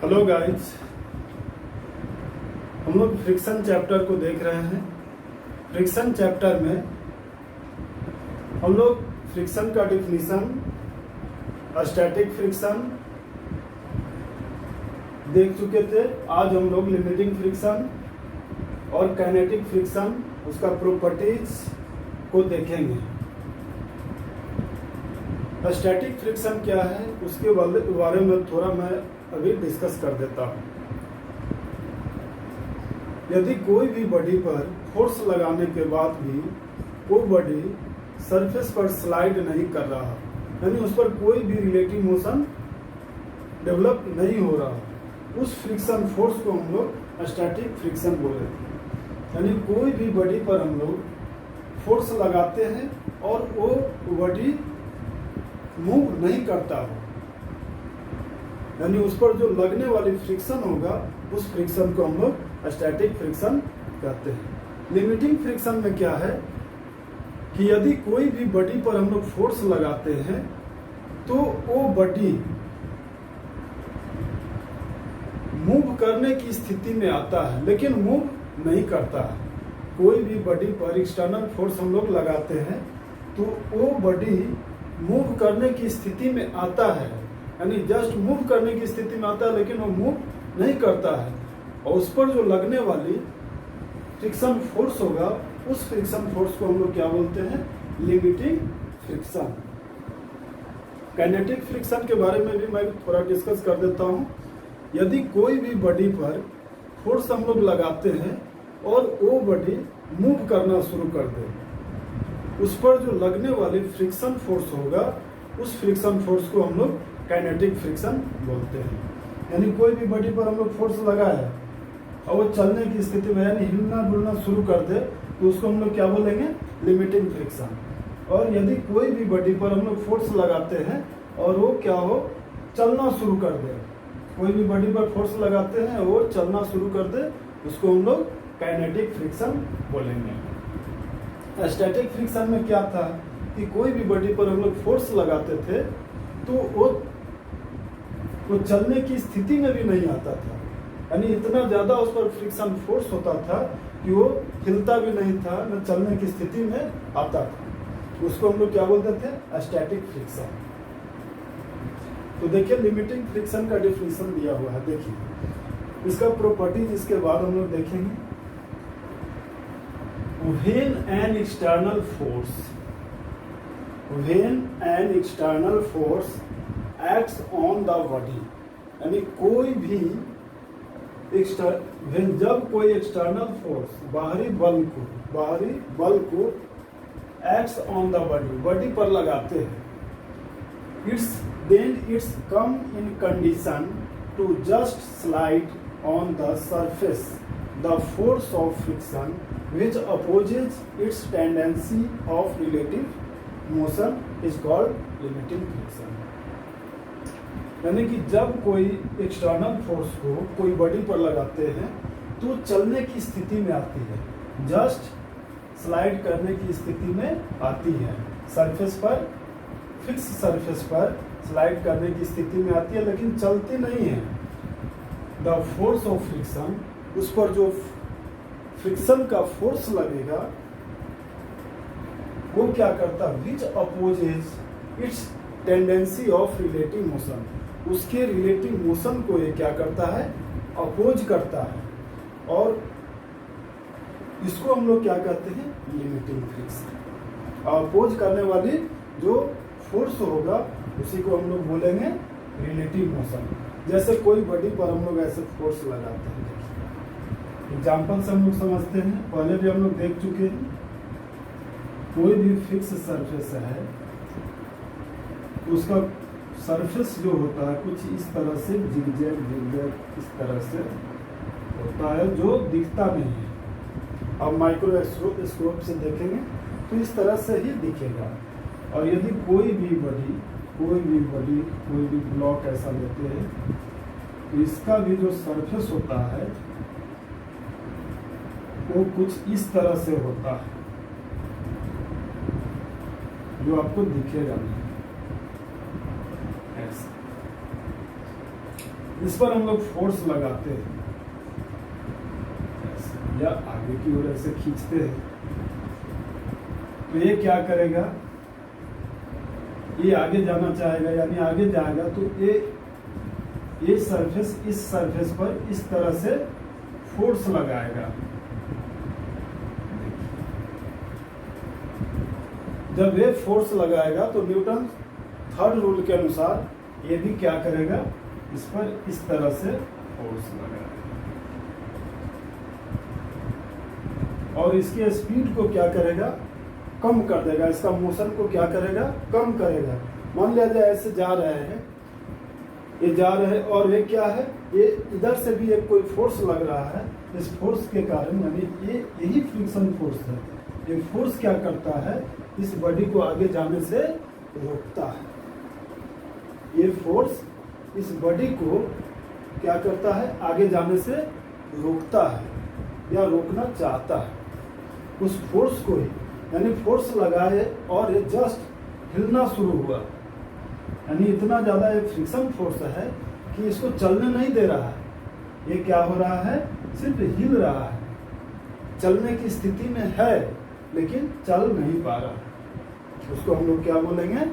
Hello guys, हम लोग friction chapter को देख रहे हैं। फ्रिक्शन चैप्टर में हम लोग फ्रिक्शन का डिफिनीशन, स्टैटिक फ्रिक्शन देख चुके थे। आज हम लोग लिमिटिंग फ्रिक्शन और काइनेटिक फ्रिक्शन, उसका प्रॉपर्टीज को देखेंगे। स्टैटिक फ्रिक्शन क्या है उसके बारे में थोड़ा मैं अभी डिस्कस कर देता हूँ। यदि कोई भी बॉडी पर फोर्स लगाने के बाद भी वो बॉडी सरफेस पर स्लाइड नहीं कर रहा, यानी उस पर कोई भी रिलेटिव मोशन डेवलप नहीं हो रहा, उस फ्रिक्शन फोर्स को हम लोग स्टैटिक फ्रिक्शन बोले थे। यानी कोई भी बॉडी पर हम लोग फोर्स लगाते हैं और वो बॉडी मूव नहीं करता हो, यानी उस पर जो लगने वाली फ्रिक्शन होगा उस फ्रिक्शन को हम लोग स्टैटिक फ्रिक्शन कहते हैं। लिमिटिंग फ्रिक्शन में क्या है कि यदि कोई भी बॉडी पर हम लोग फोर्स लगाते हैं तो वो बॉडी मूव करने की स्थिति में आता है लेकिन मूव नहीं करता है। कोई भी बॉडी पर एक्सटर्नल फोर्स हम लोग लगाते हैं तो वो बॉडी मूव करने की स्थिति में आता है, यानी जस्ट मूव करने की स्थिति में आता है लेकिन वो मूव नहीं करता है, और उस पर जो लगने वाली फ्रिक्शन फोर्स होगा उस फ्रिक्शन फोर्स को हम लोग क्या बोलते हैं? Limiting friction. काइनेटिक फ्रिक्शन के बारे में भी मैं थोड़ा डिस्कस कर देता हूँ। यदि कोई भी बॉडी पर फोर्स हम लोग लगाते हैं और वो बॉडी मूव करना शुरू कर दे, उस पर जो लगने वाली फ्रिक्शन फोर्स होगा उस फ्रिक्शन फोर्स को हम लोग काइनेटिक फ्रिक्शन बोलते हैं। यानी कोई भी बॉडी पर हम लोग फोर्स लगाए और वो चलने की स्थिति में यानी हिलना डुलना शुरू कर दे तो उसको हम लोग क्या बोलेंगे? Limiting friction. और यदि कोई भी बॉडी पर हम लोग फोर्स लगाते हैं और वो क्या हो, चलना शुरू कर दे, कोई भी बॉडी पर फोर्स लगाते हैं और वो चलना शुरू कर दे, उसको हम लोग काइनेटिक फ्रिक्शन बोलेंगे। स्टैटिक फ्रिक्शन में क्या था कि कोई भी बॉडी पर हम लोग फोर्स लगाते थे तो वो चलने की स्थिति में भी नहीं आता था, यानी इतना ज्यादा उस पर फ्रिक्शन फोर्स होता था कि वो हिलता भी नहीं था, न चलने की स्थिति में आता था। उसको हम लोग क्या बोलते थे? Static friction. तो देखिए लिमिटिंग फ्रिक्शन का डिफिनीशन दिया हुआ है, देखिए इसका प्रॉपर्टीज इसके बाद हम लोग देखेंगे। When an external force acts on the body, यानी कोई भी जब कोई एक्सटर्नल फोर्स बाहरी बल को एक्ट्स ऑन द बॉडी पर लगाते हैं, it's come in condition to just slide on the surface the force of friction which opposes its tendency of relative motion is called limiting friction। यानी कि जब कोई एक्सटर्नल फोर्स को कोई body पर लगाते हैं तो चलने की स्थिति में आती है, जस्ट स्लाइड करने की स्थिति में आती है, सरफेस पर, फिक्स सरफेस पर स्लाइड करने की स्थिति में आती है लेकिन चलती नहीं है। द फोर्स ऑफ फ्रिक्शन, उस पर जो फ्रिक्शन का फोर्स लगेगा वो क्या करता है? Which opposes its tendency of relative motion, उसके रिलेटिव मोशन को ये क्या करता है? अपोज करता है, और इसको हम लोग क्या कहते हैं? Limiting friction. अपोज करने वाली जो फोर्स होगा उसी को हम लोग बोलेंगे रिलेटिव मोशन। जैसे कोई बॉडी पर हम लोग ऐसे फोर्स लगाते हैं, एग्जाम्पल से हम लोग समझते हैं, पहले भी हम लोग देख चुके हैं। कोई भी फिक्स सरफेस है तो उसका सरफेस जो होता है कुछ इस तरह से जिगजैग इस तरह से होता है जो दिखता नहीं है। अब माइक्रोस्कोप से देखेंगे तो इस तरह से ही दिखेगा। और यदि कोई भी ब्लॉक ऐसा लेते हैं तो इसका भी जो सरफेस होता है वो कुछ इस तरह से होता है जो आपको दिखेगा नहीं ऐसा। इस पर हम लोग फोर्स लगाते हैं या आगे की ओर ऐसे खींचते हैं, तो ये क्या करेगा, ये आगे जाना चाहेगा, यानी आगे जाएगा, तो ये सरफेस इस सरफेस पर इस तरह से फोर्स लगाएगा। जब ये फोर्स लगाएगा तो न्यूटन थर्ड रूल के अनुसार ये भी क्या करेगा, इस पर इस तरह से फोर्स लगाएगा और इसकी स्पीड को क्या करेगा, कम कर देगा, इसका मोशन को क्या करेगा, कम करेगा। मान लिया जाए ऐसे जा रहे हैं, ये जा रहे हैं और ये क्या है, ये इधर से भी एक कोई फोर्स लग रहा है, इस फोर्स के कारण, यानी ये यही फ्रिक्शन फोर्स है। ये फोर्स क्या करता है, इस बॉडी को आगे जाने से रोकता है। ये फोर्स इस बॉडी को क्या करता है, आगे जाने से रोकता है या रोकना चाहता है। उस फोर्स को ही, यानी फोर्स लगाए और ये जस्ट हिलना शुरू हुआ, यानी इतना ज़्यादा ये फ्रिक्शन फोर्स है कि इसको चलने नहीं दे रहा है। ये क्या हो रहा है, सिर्फ हिल रहा है, चलने की स्थिति में है लेकिन चल नहीं पा रहा है। उसको हम लोग क्या बोलेंगे,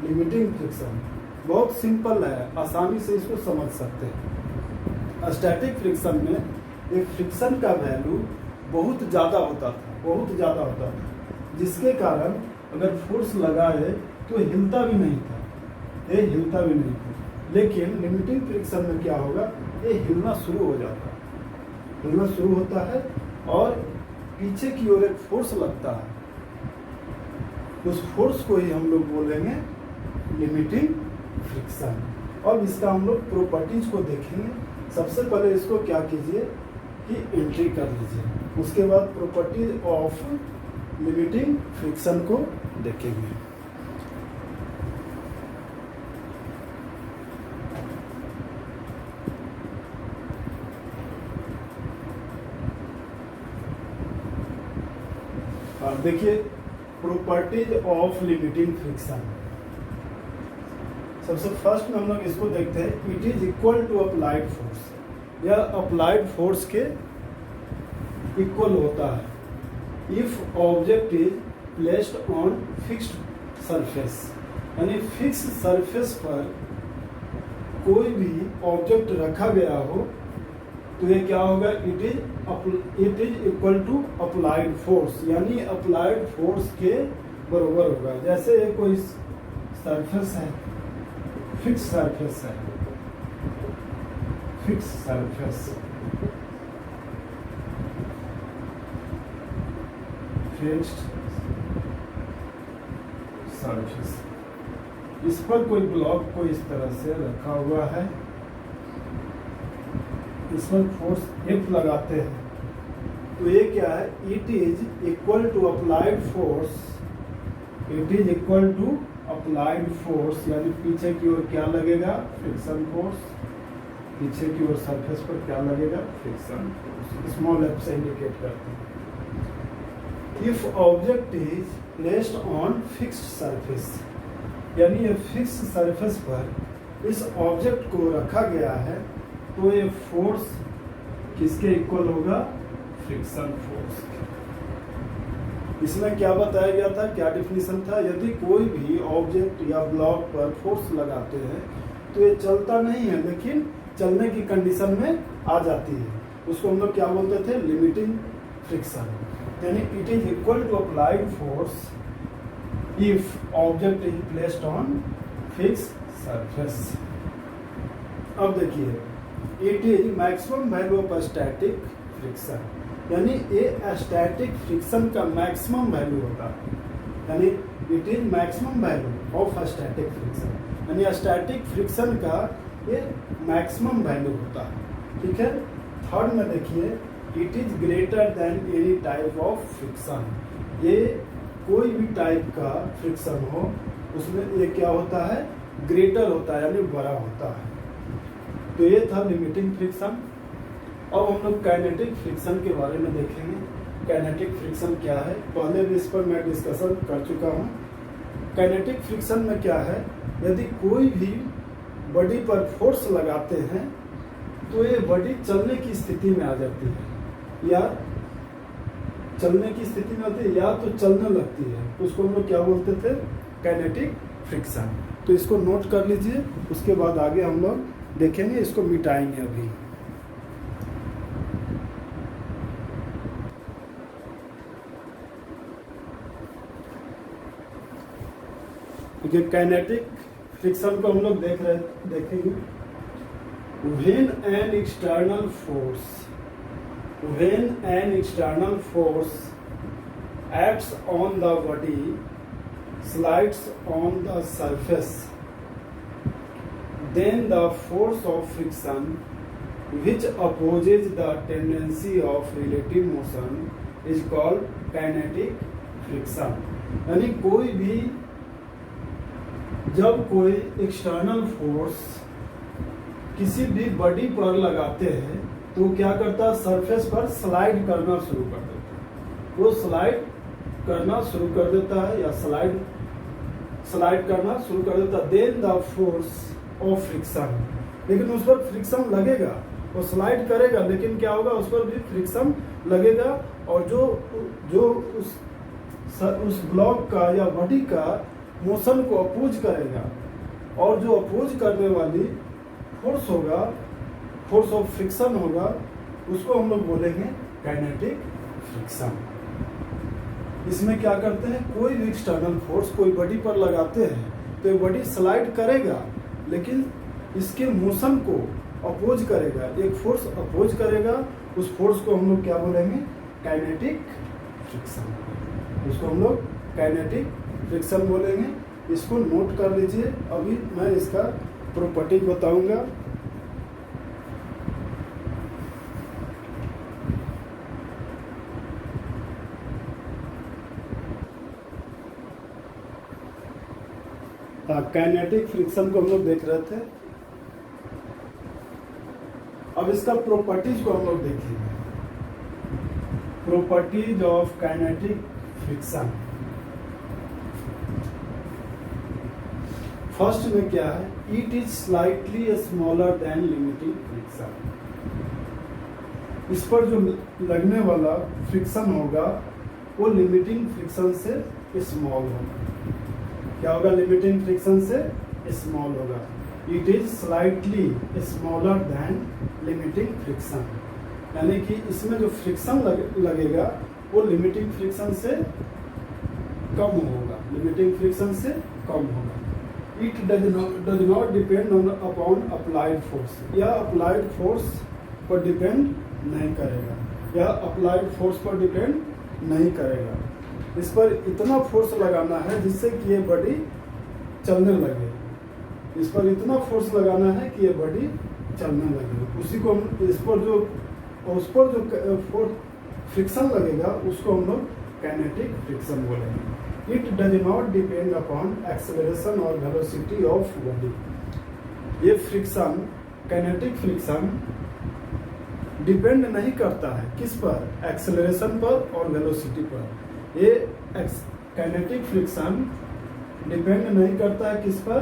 लिमिटिंग फ्रिक्शन। बहुत सिंपल है, आसानी से इसको समझ सकते हैं। स्टैटिक फ्रिक्शन में ये फ्रिक्शन का वैल्यू बहुत ज़्यादा होता था, जिसके कारण अगर फोर्स लगाए तो हिलता भी नहीं था, ये हिलता भी नहीं था। लेकिन लिमिटिंग फ्रिक्शन में क्या होगा, ये हिलना शुरू हो जाता है, हिलना शुरू होता है और पीछे की ओर एक फोर्स लगता है। उस फोर्स को ही हम लोग बोलेंगे लिमिटिंग फ्रिक्शन। और इसका हम लोग प्रॉपर्टीज को देखेंगे। सबसे पहले इसको क्या कीजिए कि एंट्री कर लीजिए, उसके बाद प्रॉपर्टीज ऑफ लिमिटिंग फ्रिक्शन को देखेंगे। और देखिए प्रॉपर्टीज ऑफ लिमिटिंग फ्रिक्शन। सबसे फर्स्ट में हम लोग इसको देखते हैं, it is equal to applied force. यह अप्लाइड फोर्स के इक्वल होता है if object is placed on fixed surface, यानी फिक्स सरफेस पर कोई भी ऑब्जेक्ट रखा गया हो तो ये क्या होगा, it is equal to applied force, यानी अप्लाइड फोर्स के बराबर होगा। जैसे ये कोई सरफेस है, फिक्स सरफेस है, फिक्स सरफेस, फिक्स्ड सरफेस, इस पर कोई ब्लॉक को इस तरह से रखा हुआ है, इस पर फोर्स F लगाते हैं तो ये क्या है, it is equal to applied force, it is equal to applied force, यानी पीछे की ओर क्या लगेगा, फ्रिक्शन फोर्स, पीछे की ओर सरफेस पर क्या लगेगा, फ्रिक्शन फोर्स, स्मॉल f से इंडिकेट करते हैं। If object is placed on fixed surface, यानी ये फिक्स सरफेस पर इस ऑब्जेक्ट को रखा गया है तो ये फोर्स किसके इक्वल होगा, फ्रिक्शन फोर्स। इसमें क्या बताया गया था, क्या डिफिनीशन था, यदि कोई भी ऑब्जेक्ट या ब्लॉक पर फोर्स लगाते हैं तो ये चलता नहीं है लेकिन चलने की कंडीशन में आ जाती है, उसको हम लोग क्या बोलते थे, लिमिटिंग फ्रिक्शन। यानी it is equal to applied force if object is placed on fix surface. अब देखिए, it is maximum value of static friction, यानी ये स्टैटिक फ्रिक्शन का मैक्सिमम वैल्यू होता है, यानी it is maximum value of static friction, यानी static friction का ये मैक्सिमम वैल्यू होता है। ठीक है। थर्ड में देखिए, it is greater than any type of friction, ये कोई भी टाइप का फ्रिक्शन हो उसमें ये क्या होता है, ग्रेटर होता है, यानी बड़ा होता है। तो ये था लिमिटिंग फ्रिक्शन। अब हम लोग काइनेटिक फ्रिक्शन के बारे में देखेंगे। काइनेटिक फ्रिक्शन क्या है, पहले भी इस पर मैं डिस्कशन कर चुका हूँ। काइनेटिक फ्रिक्शन में क्या है, यदि कोई भी बॉडी पर फोर्स लगाते हैं तो ये बॉडी चलने की स्थिति में आ जाती है, या चलने की स्थिति में आती है या तो चलने लगती है, तो उसको हम लोग क्या बोलते थे, काइनेटिक फ्रिक्शन। तो इसको नोट कर लीजिए, उसके बाद आगे हम लोग देखेंगे, इसको मिटाएंगे अभी। देखिए काइनेटिक फ्रिक्शन को हम लोग देखेंगे। When an external force acts on the body, slides on the surface, then the force of friction, which opposes the tendency of relative motion, is called kinetic friction। यानी जब कोई एक्सटर्नल फोर्स किसी भी body पर लगाते हैं तो क्या करता है, सरफेस पर स्लाइड करना शुरू कर देता है। वो स्लाइड करना शुरू कर देता है या स्लाइड करना शुरू कर देता है। Then the force of friction, लेकिन उस पर फ्रिक्शन लगेगा, वो स्लाइड करेगा लेकिन क्या होगा, उस पर भी फ्रिक्शन लगेगा, और जो उस ब्लॉक का या बॉडी का मोशन को अपोज करेगा, और जो अपोज करने वाली फोर्स होगा, फोर्स ऑफ फ्रिक्शन होगा, उसको हम लोग बोलेंगे काइनेटिक फ्रिक्शन। इसमें क्या करते हैं, कोई भी एक्सटर्नल फोर्स कोई बॉडी पर लगाते हैं तो ये बॉडी स्लाइड करेगा, लेकिन इसके मोशन को अपोज करेगा, एक फोर्स अपोज करेगा, उस फोर्स को हम लोग क्या बोलेंगे, काइनेटिक फ्रिक्शन। उसको हम लोग काइनेटिक फ्रिक्शन बोलेंगे। इसको नोट कर लीजिए, अभी मैं इसका प्रॉपर्टी बताऊंगा। काइनेटिक फ्रिक्शन को हम लोग देख रहे थे, अब इसका प्रॉपर्टीज को हम लोग देखेंगे। Properties of kinetic friction. First में क्या है, it is slightly smaller than limiting friction. इस पर जो लगने वाला फ्रिक्शन होगा वो लिमिटिंग फ्रिक्शन से स्मॉल होगा। क्या होगा, लिमिटिंग फ्रिक्शन से स्मॉल होगा। It is slightly smaller than limiting friction, यानी कि इसमें जो फ्रिक्शन लगेगा वो लिमिटिंग फ्रिक्शन से कम होगा, लिमिटिंग फ्रिक्शन से कम होगा। It does not depend upon applied force, या अप्लाइड फोर्स पर डिपेंड नहीं करेगा, या अप्लाइड फोर्स पर डिपेंड नहीं करेगा। इस पर इतना फोर्स लगाना है जिससे कि ये बॉडी चलने लगे, इस पर इतना फोर्स लगाना है कि ये बॉडी चलने लगे। उसी को हम उस पर जो फ्रिक्शन लगेगा उसको हम लोग काइनेटिक फ्रिक्शन बोलेंगे। It does not depend upon acceleration or velocity of body। ये फ्रिक्शन, काइनेटिक फ्रिक्शन डिपेंड नहीं करता है किस पर, एक्सेलरेशन पर और वेलोसिटी पर। ये काइनेटिक फ्रिक्शन डिपेंड नहीं करता है किस पर,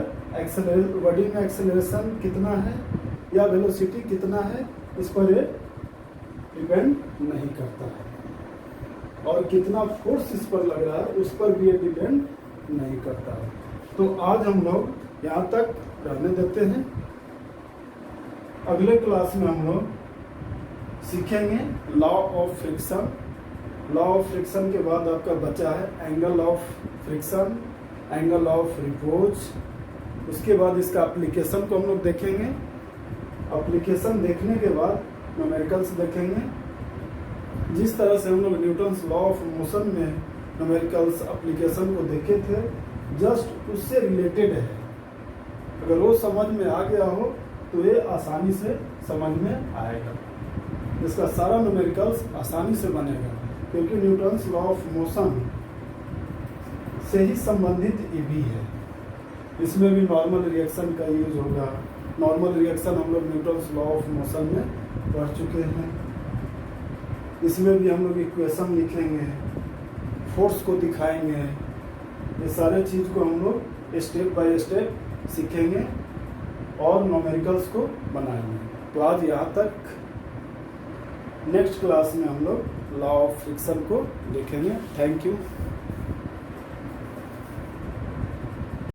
बॉडी में एक्सेलरेशन कितना है या वेलोसिटी कितना है, इस पर ये डिपेंड नहीं करता है, और कितना फोर्स इस पर लग रहा है उस पर भी ये डिपेंड नहीं करता है। तो आज हम लोग यहाँ तक रहने देते हैं। अगले क्लास में हम लोग सीखेंगे law of friction. Law of friction के बाद आपका बचा है angle of friction, angle of repose. उसके बाद इसका एप्लीकेशन को हम लोग देखेंगे। एप्लीकेशन देखने के बाद न्यूमेरिकल्स देखेंगे। जिस तरह से हम लोग न्यूटन्स लॉ ऑफ मोशन में न्यूमेरिकल्स एप्लीकेशन को देखे थे, जस्ट उससे रिलेटेड है। अगर वो समझ में आ गया हो तो ये आसानी से समझ में आएगा। इसका सारा न्यूमेरिकल्स आसानी से बनेगा, क्योंकि न्यूटन्स लॉ ऑफ मोशन से ही संबंधित ये भी है। इसमें भी नॉर्मल रिएक्शन का यूज होगा। नॉर्मल रिएक्शन हम लोग न्यूटन्स लॉ ऑफ मोशन में पढ़ चुके हैं। इसमें भी हम लोग इक्वेशन लिखेंगे, फोर्स को दिखाएंगे। ये सारे चीज़ को हम लोग स्टेप बाय स्टेप सीखेंगे और न्यूमेरिकल्स को बनाएंगे। तो आज यहाँ तक। नेक्स्ट क्लास में हम लोग लॉ ऑफ फ्रिक्शन को देखेंगे। Thank you.